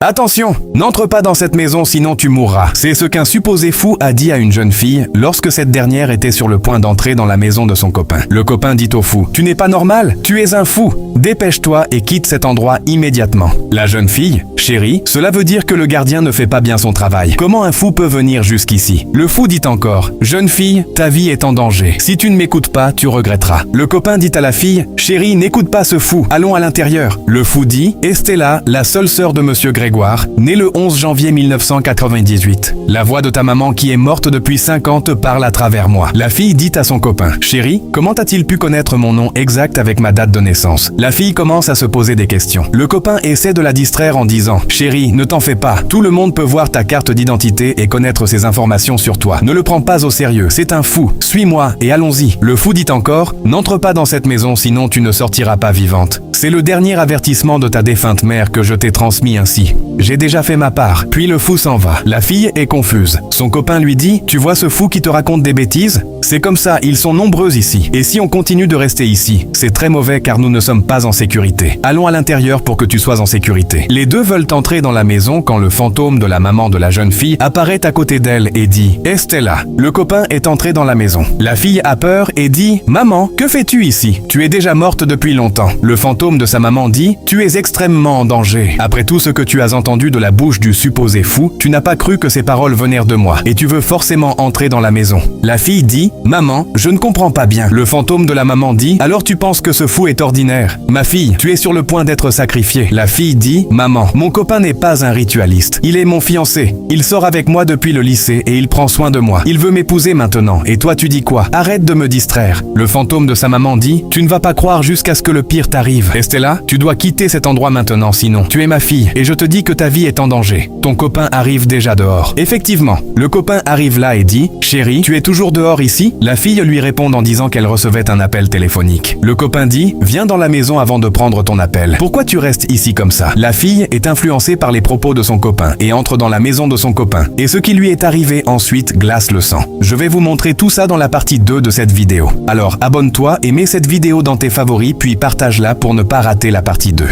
Attention, n'entre pas dans cette maison sinon tu mourras. C'est ce qu'un supposé fou a dit à une jeune fille lorsque cette dernière était sur le point d'entrer dans la maison de son copain. Le copain dit au fou: « Tu n'es pas normal, tu es un fou. Dépêche-toi et quitte cet endroit immédiatement. » La jeune fille: « Chérie, cela veut dire que le gardien ne fait pas bien son travail. Comment un fou peut venir jusqu'ici ?» Le fou dit encore: « Jeune fille, ta vie est en danger. Si tu ne m'écoutes pas, tu regretteras. » Le copain dit à la fille: « Chérie, n'écoute pas ce fou, allons à l'intérieur. » Le fou dit: « Estella, la seule sœur de Monsieur Grégoire, née le 11 janvier 1998. La voix de ta maman qui est morte depuis 5 ans te parle à travers moi. » La fille dit à son copain: « Chérie, comment a-t-il pu connaître mon nom exact avec ma date de naissance ?» La fille commence à se poser des questions. Le copain essaie de la distraire en disant: « Chérie, ne t'en fais pas. Tout le monde peut voir ta carte d'identité et connaître ces informations sur toi. Ne le prends pas au sérieux, c'est un fou. Suis-moi et allons-y. » Le fou dit encore: « N'entre pas dans cette maison sinon tu ne sortiras pas vivante. C'est le dernier avertissement de ta défunte mère que je t'ai transmis ainsi. J'ai déjà fait ma part. » Puis le fou s'en va. La fille est confuse. Son copain lui dit: « Tu vois ce fou qui te raconte des bêtises? C'est comme ça, ils sont nombreux ici. Et si on continue de rester ici, c'est très mauvais car nous ne sommes pas en sécurité. Allons à l'intérieur pour que tu sois en sécurité. » Les deux veulent entrer dans la maison quand le fantôme de la maman de la jeune fille apparaît à côté d'elle et dit: « Estella. » Le copain est entré dans la maison. La fille a peur et dit: « Maman, que fais-tu ici? Tu es déjà morte depuis longtemps. » Le fantôme de sa maman dit: « Tu es extrêmement en danger. Après tout ce que tu as entendu de la bouche du supposé fou, tu n'as pas cru que ces paroles venèrent de moi et tu veux forcément entrer dans la maison. » La fille dit: « Maman, je ne comprends pas bien. » Le fantôme de la maman dit: « Alors tu penses que ce fou est ordinaire? Ma fille, tu es sur le point d'être sacrifiée. » La fille dit: « Maman, mon copain n'est pas un ritualiste. Il est mon fiancé. Il sort avec moi depuis le lycée et il prend soin de moi. Il veut m'épouser maintenant. Et toi tu dis quoi? Arrête de me distraire. » Le fantôme de sa maman dit: « Tu ne vas pas croire jusqu'à ce que le pire t'arrive. Estella, tu dois quitter cet endroit maintenant sinon. Tu es ma fille et je te dis que ta vie est en danger. Ton copain arrive déjà dehors. » Effectivement, le copain arrive là et dit: « Chérie, tu es toujours dehors ici ?» La fille lui répond en disant qu'elle recevait un appel téléphonique. Le copain dit: « Viens dans la maison avant de prendre ton appel. Pourquoi tu restes ici comme ça ?» La fille est influencée par les propos de son copain et entre dans la maison de son copain. Et ce qui lui est arrivé ensuite glace le sang. Je vais vous montrer tout ça dans la partie 2 de cette vidéo. Alors abonne-toi et mets cette vidéo dans tes favoris puis partage-la pour ne pas rater la partie 2.